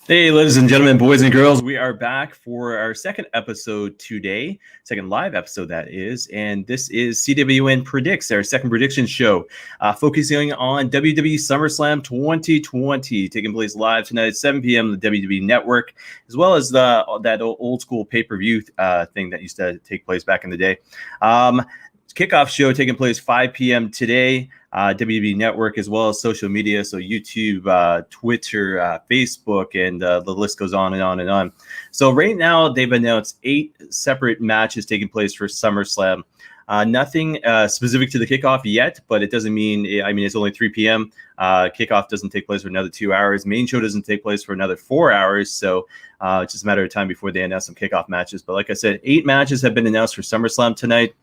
Hey, ladies and gentlemen, boys and girls, we are back for our second episode today, second live episode that is, and this is CWN Predicts, our second prediction show, focusing on WWE SummerSlam 2020, taking place live tonight at 7 p.m. on the WWE Network, as well as that old school pay-per-view thing that used to take place back in the day. Kickoff show taking place 5 p.m. today. WWE Network, as well as social media, so YouTube, Twitter, Facebook, and the list goes on and on and on. So right now, they've announced 8 separate matches taking place for SummerSlam. Nothing specific to the kickoff yet, but it doesn't mean, it's only 3 p.m. Kickoff doesn't take place for another 2 hours. Main show doesn't take place for another 4 hours. So it's just a matter of time before they announce some kickoff matches. But like I said, 8 matches have been announced for SummerSlam tonight.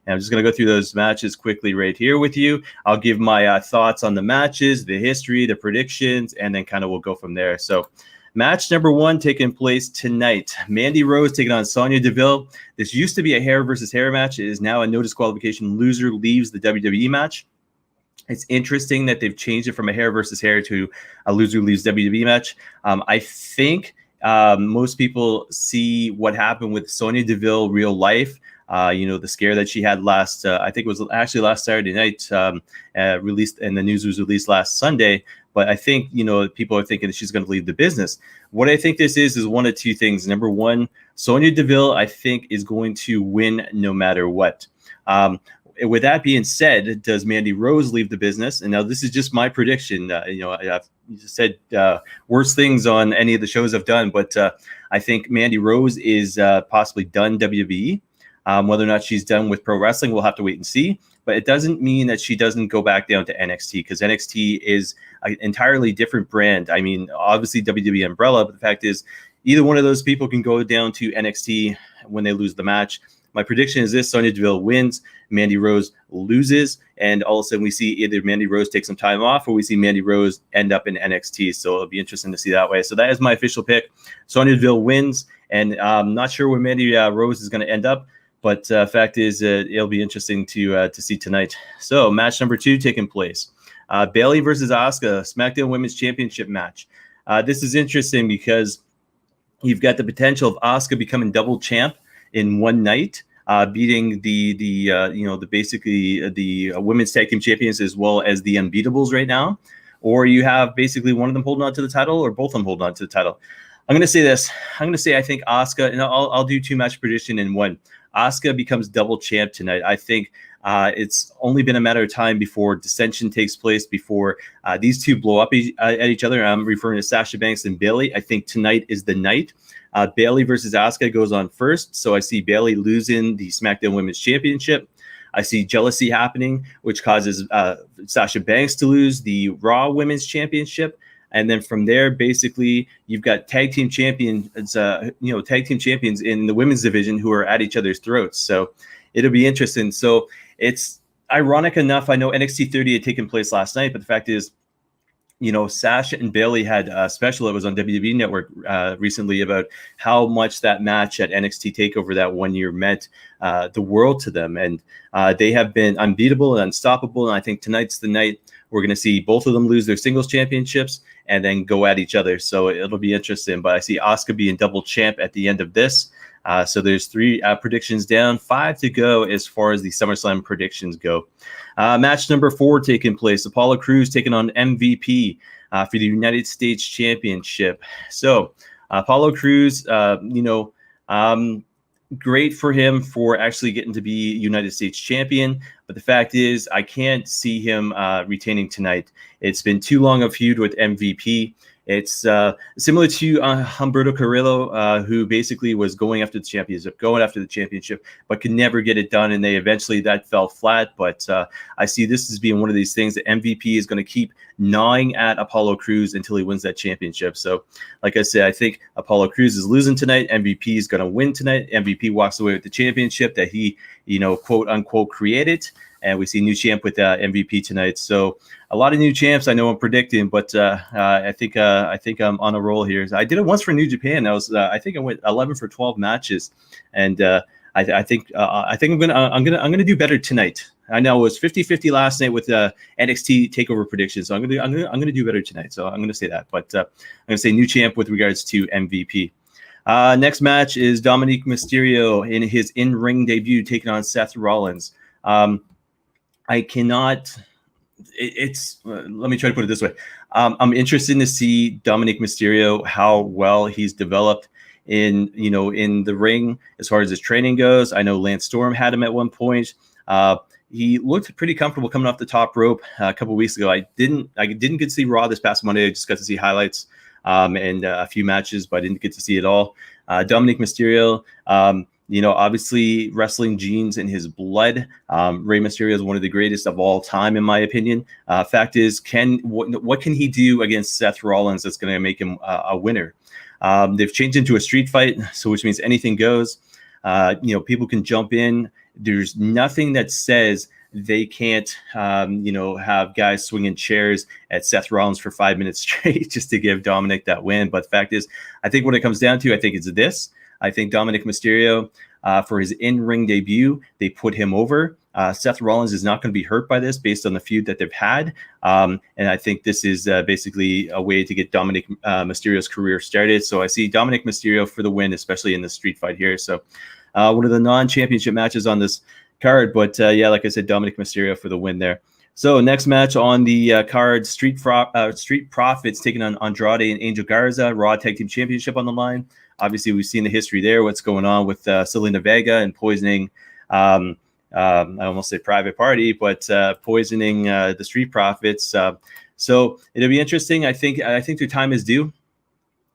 And I'm just going to go through those matches quickly right here with you. I'll give my thoughts on the matches, the history, the predictions, and then kind of we'll go from there. So match number 1 taking place tonight. Mandy Rose taking on Sonya Deville. This used to be a hair versus hair match. It is now a no disqualification. Loser leaves the WWE match. It's interesting that they've changed it from a hair versus hair to a loser leaves WWE match. I think most people see what happened with Sonya Deville real life. The scare that she had last, I think it was actually last Saturday night, released, and the news was released last Sunday. But I think, people are thinking that she's going to leave the business. What I think this is one of two things. Number one, Sonya Deville, I think, is going to win no matter what. With that being said, does Mandy Rose leave the business? And now this is just my prediction. I've said worse things on any of the shows I've done, but I think Mandy Rose is possibly done WWE. Whether or not she's done with pro wrestling, we'll have to wait and see. But it doesn't mean that she doesn't go back down to NXT, because NXT is an entirely different brand. I mean, obviously WWE umbrella, but the fact is either one of those people can go down to NXT when they lose the match. My prediction is this: Sonya Deville wins, Mandy Rose loses, and all of a sudden we see either Mandy Rose take some time off or we see Mandy Rose end up in NXT. So it'll be interesting to see that way. So that is my official pick. Sonya Deville wins, and I'm not sure where Mandy Rose is going to end up. But fact is, it'll be interesting to see tonight. So match number 2 taking place. Bayley versus Asuka, SmackDown Women's Championship match. This is interesting because you've got the potential of Asuka becoming double champ in one night, beating the women's tag team champions as well as the unbeatables right now. Or you have basically one of them holding on to the title, or both of them holding on to the title. I'm going to say this. I'm going to say I think Asuka, and I'll do 2 match prediction in one. Asuka becomes double champ tonight. I think it's only been a matter of time before dissension takes place, before these two blow up at each other. I'm referring to Sasha Banks and Bayley. I think tonight is the night. Bayley versus Asuka goes on first. So I see Bayley losing the SmackDown Women's Championship. I see jealousy happening, which causes Sasha Banks to lose the Raw Women's Championship. And then from there, basically, you've got tag team champions in the women's division who are at each other's throats. So it'll be interesting. So it's ironic enough. I know NXT 30 had taken place last night, but the fact is, Sasha and Bayley had a special that was on WWE Network recently about how much that match at NXT TakeOver that 1 year meant the world to them. And they have been unbeatable and unstoppable. And I think tonight's the night we're going to see both of them lose their singles championships and then go at each other. So it'll be interesting. But I see Asuka being double champ at the end of this. So there's 3 predictions down, 5 to go as far as the SummerSlam predictions go. Match number 4 taking place. Apollo Crews taking on MVP for the United States Championship. So Apollo Crews, great for him for actually getting to be United States champion. But the fact is, I can't see him retaining tonight. It's been too long a feud with MVP. It's similar to Humberto Carrillo, who basically was going after the championship, but could never get it done. And that fell flat. But I see this as being one of these things that MVP is going to keep gnawing at Apollo Crews until he wins that championship. So like I said, I think Apollo Crews is losing tonight. MVP is going to win tonight. MVP walks away with the championship that he, quote unquote, created. And we see new champ with MVP tonight. So a lot of new champs. I know I'm predicting, but I think I'm on a roll here. I did it once for New Japan. I think I went 11 for 12 matches, and I think I'm gonna do better tonight. I know it was 50-50 last night with NXT Takeover predictions. So I'm gonna do better tonight. So I'm gonna say that. But I'm gonna say new champ with regards to MVP. Next match is Dominic Mysterio in his in-ring debut taking on Seth Rollins. I cannot. Let me try to put it this way. I'm interested to see Dominic Mysterio, how well he's developed in the ring as far as his training goes. I know Lance Storm had him at one point. He looked pretty comfortable coming off the top rope a couple weeks ago. I didn't get to see Raw this past Monday. I just got to see highlights and a few matches, but I didn't get to see it all. Dominic Mysterio, obviously wrestling genes in his blood. Rey Mysterio is one of the greatest of all time, in my opinion. Fact is, what can he do against Seth Rollins that's going to make him a winner? They've changed into a street fight, so which means anything goes. People can jump in. There's nothing that says they can't, have guys swinging chairs at Seth Rollins for 5 minutes straight just to give Dominic that win. But the fact is, I think what it comes down to, I think it's this. I think Dominic Mysterio, for his in-ring debut, they put him over. Seth Rollins is not going to be hurt by this based on the feud that they've had. And I think this is basically a way to get Dominic Mysterio's career started. So I see Dominic Mysterio for the win, especially in the street fight here. So one of the non-championship matches on this card. But like I said, Dominic Mysterio for the win there. So next match on the card, Street Profits taking on Andrade and Angel Garza, Raw Tag Team Championship on the line. Obviously, we've seen the history there, what's going on with Selena Vega and poisoning, I almost say Private Party, but poisoning the Street Profits. So it'll be interesting. I think their time is due.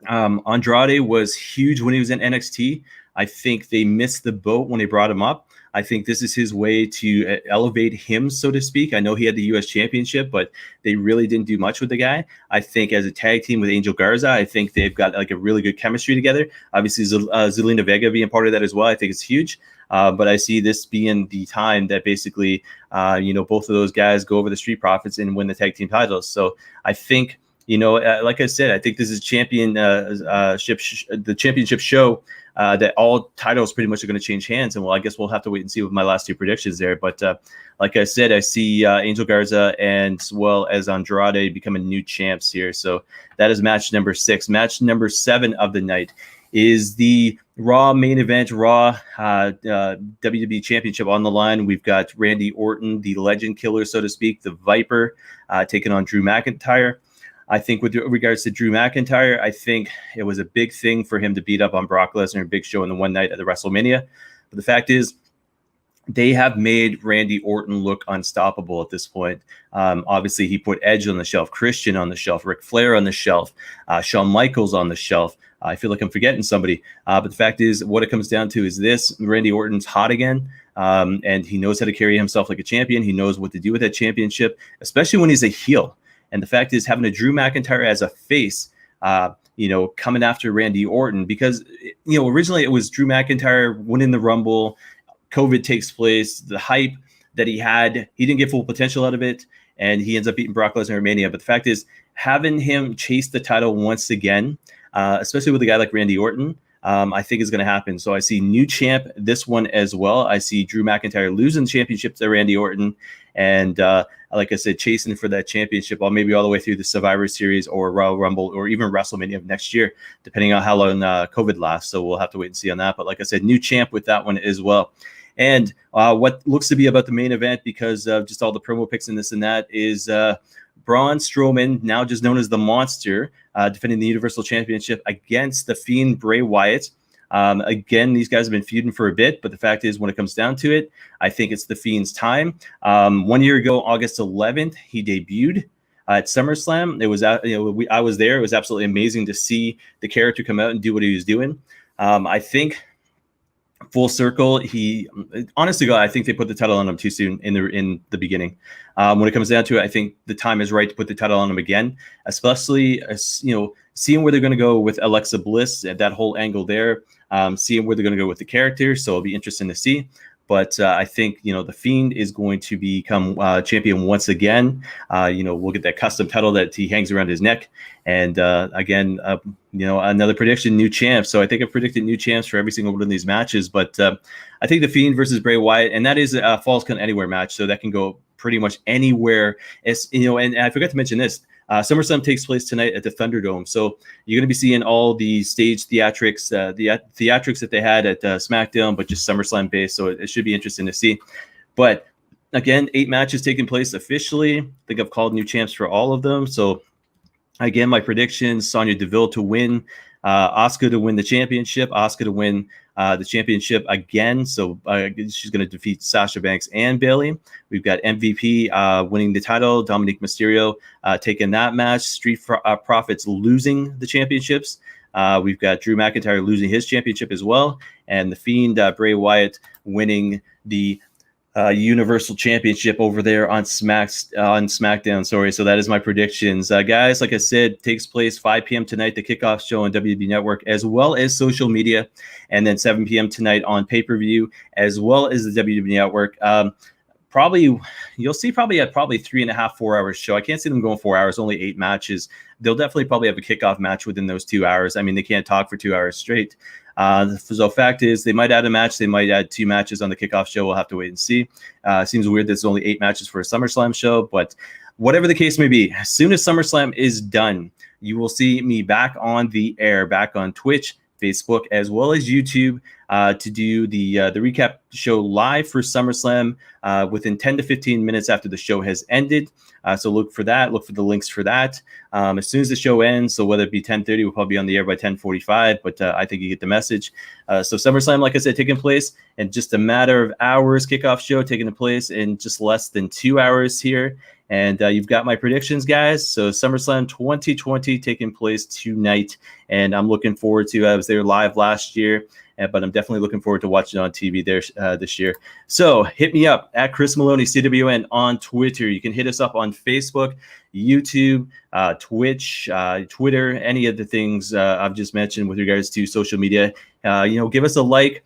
Andrade was huge when he was in NXT. I think they missed the boat when they brought him up. I think this is his way to elevate him, so to speak. I know he had the U.S. Championship, but they really didn't do much with the guy. I think as a tag team with Angel Garza, I think they've got like a really good chemistry together. Obviously, Zelina Vega being part of that as well, I think it's huge. But I see this being the time that basically, both of those guys go over the Street Profits and win the tag team titles. So I think, like I said, I think this is the championship show. That all titles pretty much are going to change hands. And I guess we'll have to wait and see with my last two predictions there. But like I said, I see Angel Garza and as well as Andrade becoming new champs here. So that is match number 6. Match number 7 of the night is the Raw main event, Raw WWE Championship on the line. We've got Randy Orton, the legend killer, so to speak, the Viper, taking on Drew McIntyre. I think with regards to Drew McIntyre, I think it was a big thing for him to beat up on Brock Lesnar, a big show in the one night at the WrestleMania. But the fact is, they have made Randy Orton look unstoppable at this point. Obviously, he put Edge on the shelf, Christian on the shelf, Ric Flair on the shelf, Shawn Michaels on the shelf. I feel like I'm forgetting somebody. But the fact is, what it comes down to is this. Randy Orton's hot again, and he knows how to carry himself like a champion. He knows what to do with that championship, especially when he's a heel. And the fact is, having a Drew McIntyre as a face, coming after Randy Orton, because, originally it was Drew McIntyre winning the Rumble, COVID takes place, the hype that he had, he didn't get full potential out of it, and he ends up beating Brock Lesnar at Mania. But the fact is, having him chase the title once again, especially with a guy like Randy Orton, I think is going to happen. So I see new champ this one as well. I see Drew McIntyre losing the championship to Randy Orton, and like I said, chasing for that championship, or maybe all the way through the Survivor Series or Royal Rumble or even WrestleMania of next year, depending on how long COVID lasts. So we'll have to wait and see on that. But like I said, new champ with that one as well. And what looks to be about the main event, because of just all the promo picks and this and that, is Braun Strowman, now just known as the Monster, defending the Universal Championship against the Fiend Bray Wyatt. Again, these guys have been feuding for a bit, but the fact is, when it comes down to it, I think it's the Fiend's time. 1 year ago, August 11th, he debuted at SummerSlam. It was, I was there. It was absolutely amazing to see the character come out and do what he was doing. I think full circle, honestly, I think they put the title on him too soon in the beginning. When it comes down to it, I think the time is right to put the title on him again, especially seeing where they're going to go with Alexa Bliss, that whole angle there, seeing where they're going to go with the character. So it'll be interesting to see. But I think, the Fiend is going to become champion once again. We'll get that custom title that he hangs around his neck. And again, another prediction, new champs. So I think I predicted new champs for every single one of these matches. But I think the Fiend versus Bray Wyatt, and that is a Falls Count Anywhere match. So that can go pretty much anywhere. And I forgot to mention this. SummerSlam takes place tonight at the Thunderdome, so you're going to be seeing all the stage theatrics, the theatrics that they had at SmackDown, but just SummerSlam based. So it should be interesting to see. But again, 8 matches taking place officially. I think I've called new champs for all of them. So again, my predictions: Sonya Deville to win, Asuka to win the championship, Asuka to win the championship again. So she's going to defeat Sasha Banks and Bayley. We've got MVP winning the title, Dominic Mysterio taking that match, Street Profits losing the championships. We've got Drew McIntyre losing his championship as well, and the Fiend Bray Wyatt winning the Universal Championship over there on SmackDown. Sorry. So that is my predictions. Guys, like I said, takes place 5 p.m. tonight, the kickoff show on WWE Network, as well as social media, and then 7 p.m. tonight on pay-per-view, as well as the WWE Network. You'll see probably a 3.5, 4 hour show. I can't see them going 4 hours, only 8 matches. They'll definitely probably have a kickoff match within those 2 hours. I mean, they can't talk for 2 hours straight. So fact is, they might add a match. They might add 2 matches on the kickoff show. We'll have to wait and see. Seems weird that there's only 8 matches for a SummerSlam show, but whatever the case may be, as soon as SummerSlam is done, you will see me back on the air, back on Twitch, Facebook, as well as YouTube, to do the recap show live for SummerSlam within 10 to 15 minutes after the show has ended. So look for that. Look for the links for that. As soon as the show ends, so whether it be 10:30, we'll probably be on the air by 10:45, but I think you get the message. So SummerSlam, like I said, taking place in just a matter of hours. Kickoff show taking place in just less than 2 hours here. And you've got my predictions, guys. So SummerSlam 2020 taking place tonight. And I'm looking forward to, I was there live last year, but I'm definitely looking forward to watching it on TV there this year. So hit me up at Chris Maloney, CWN on Twitter. You can hit us up on Facebook, YouTube, Twitch, Twitter, any of the things I've just mentioned with regards to social media. Give us a like.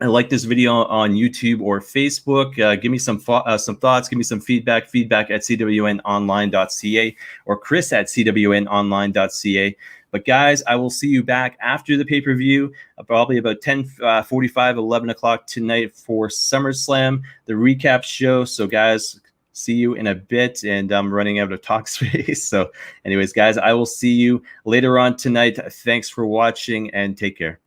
I like this video on YouTube or Facebook. Give me some thoughts. Give me some feedback. Feedback at cwnonline.ca or Chris at cwnonline.ca. But guys, I will see you back after the pay-per-view, probably about 10:45, 11 o'clock tonight for SummerSlam, the recap show. So guys, see you in a bit, and I'm running out of talk space. So anyways, guys, I will see you later on tonight. Thanks for watching, and take care.